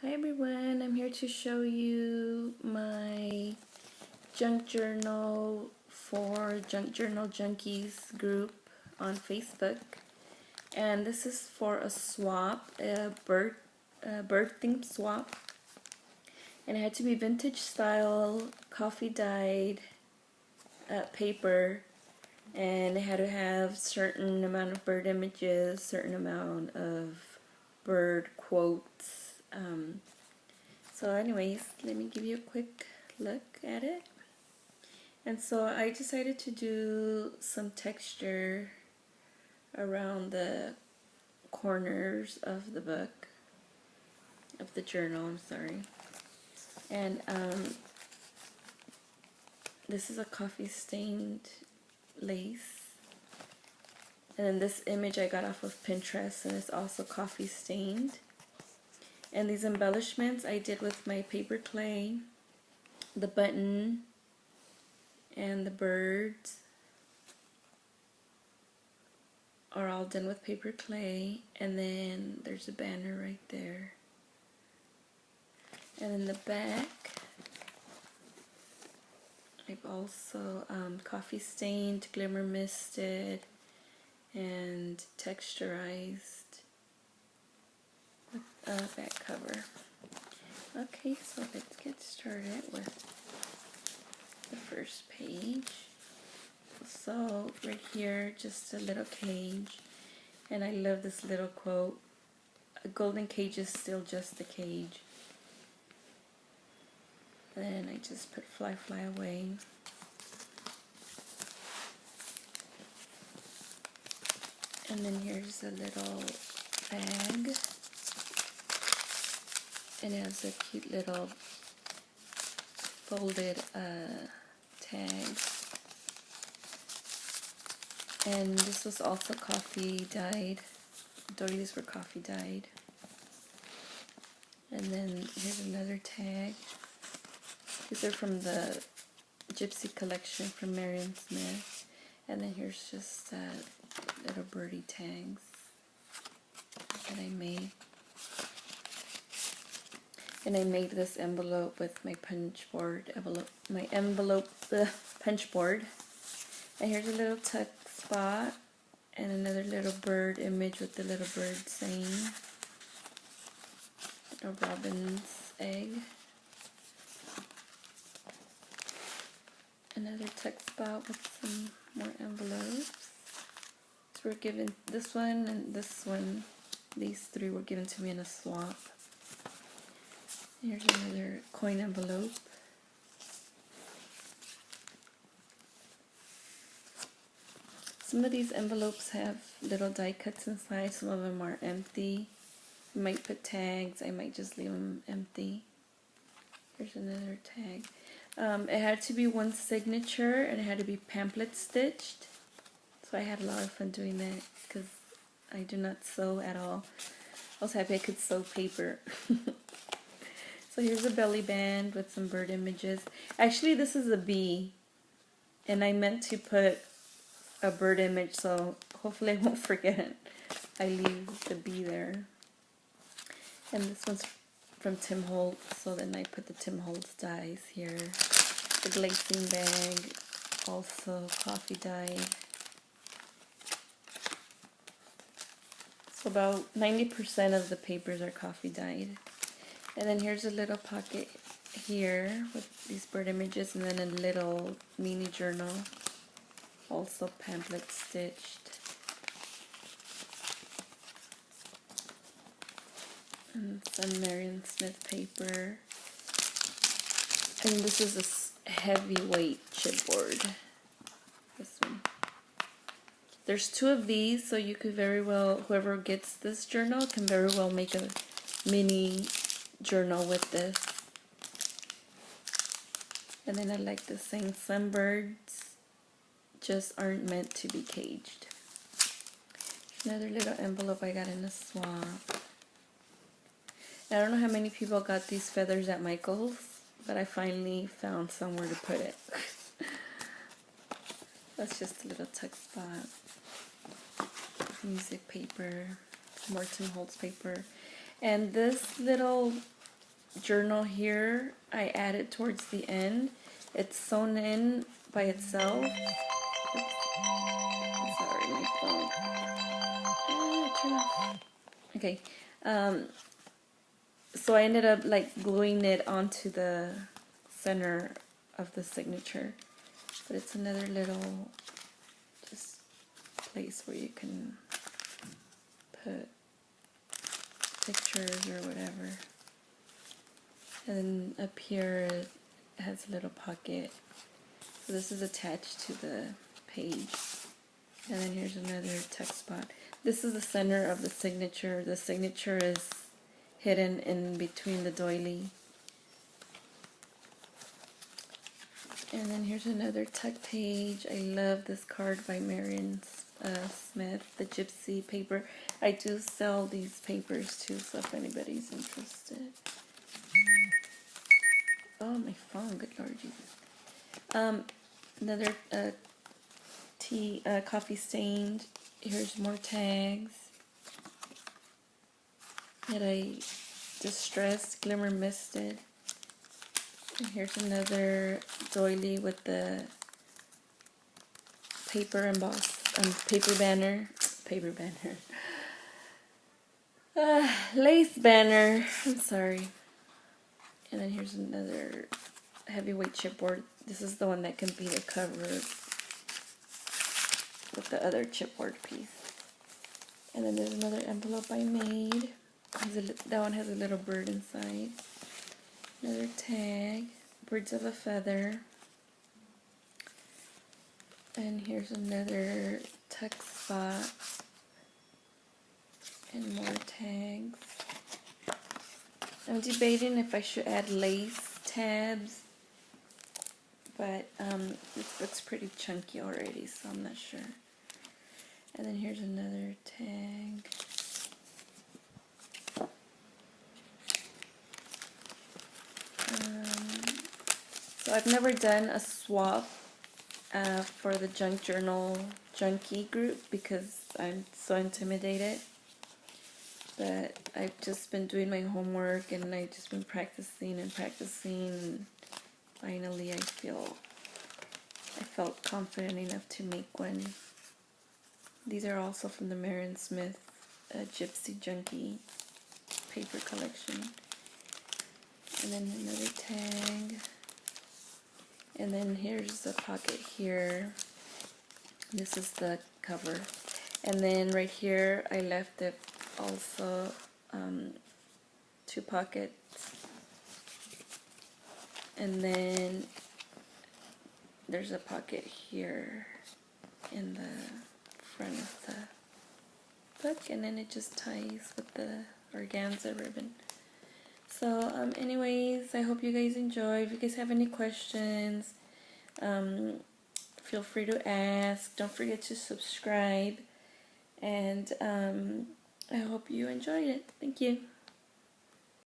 Hi everyone, I'm here to show you my junk journal for Junk Journal Junkies group on Facebook. And this is for a swap, a bird themed swap. And it had to be vintage style, coffee dyed paper. And it had to have certain amount of bird images, certain amount of bird quotes. So anyways, let me give you a quick look at it. And so I decided to do some texture around the corners of the book, of the journal, I'm sorry. And this is a coffee stained lace. And then this image I got off of Pinterest, and it's also coffee stained. And these embellishments I did with my paper clay, the button, and the birds are all done with paper clay. And then there's a banner right there. And in the back, I've also coffee stained, glimmer misted, and texturized with a back cover. Okay, so let's get started with the first page. So right here, just a little cage, and I love this little quote: "A golden cage is still just a cage." Then I just put "Fly, fly away." And then here's a little bag, and it has a cute little folded tag. And this was also coffee dyed. These were coffee dyed. And then here's another tag. These are from the Gypsy collection from Marion Smith. And then here's just little birdie tags that I made. And I made this envelope with my punch board punch board. And here's a little tuck spot and another little bird image with the little bird saying, a robin's egg. Another tuck spot with some more envelopes. So we're given this one and this one. These three were given to me in a swap. Here's another coin envelope. Some of these envelopes have little die cuts inside. Some of them are empty. I might put tags. I might just leave them empty. Here's another tag. It had to be one signature, and it had to be pamphlet stitched. So I had a lot of fun doing that because I do not sew at all. I was happy I could sew paper. So here's a belly band with some bird images. Actually, this is a bee, and I meant to put a bird image, so hopefully I won't forget. I leave the bee there. And this one's from Tim Holtz, so then I put the Tim Holtz dies here. The glazing bag, also coffee dyed. So about 90% of the papers are coffee dyed. And then here's a little pocket here with these bird images, and then a little mini journal, also pamphlet stitched. And some Marion Smith paper. And this is a heavyweight chipboard. This one. There's two of these, so you could very well, whoever gets this journal can very well make a mini journal with this. And then I like this saying, "Some birds just aren't meant to be caged." Another little envelope I got in a swap. I don't know how many people got these feathers at Michael's, but I finally found somewhere to put it. That's just a little tuck spot. Music paper, more Tim Holtz paper. And this little journal here, I added towards the end. It's sewn in by itself. Oops. Sorry, my phone. Turn off. Okay. So I ended up like gluing it onto the center of the signature. But it's another little just place where you can put pictures or whatever. And then up here it has a little pocket. So this is attached to the page. And then here's another text spot. This is the center of the signature. The signature is hidden in between the doily. And then here's another tuck page. I love this card by Marion Smith, the Gypsy paper. I do sell these papers too, so if anybody's interested. Oh, my phone, good Lord Jesus. Another coffee stained. Here's more tags that I distressed, glimmer misted. And here's another doily with the paper embossed, paper banner, lace banner. I'm sorry. And then here's another heavyweight chipboard. This is the one that can be the cover with the other chipboard piece. And then there's another envelope I made. That one has a little bird inside. Another tag, birds of a feather. And here's another tuck spot. And more tags. I'm debating if I should add lace tabs, but this book's pretty chunky already, so I'm not sure. And then here's another tag. So I've never done a swap for the Junk Journal Junkie group because I'm so intimidated. But I've just been doing my homework and I've just been practicing and practicing. And finally, I felt confident enough to make one. These are also from the Marion Smith Gypsy Junkie paper collection. And then another tag. And then here's the pocket here. This is the cover. And then right here, I left it also 2 pockets. And then there's a pocket here in the front of the book. And then it just ties with the organza ribbon. So anyways, I hope you guys enjoyed. If you guys have any questions, feel free to ask. Don't forget to subscribe. And I hope you enjoyed it. Thank you.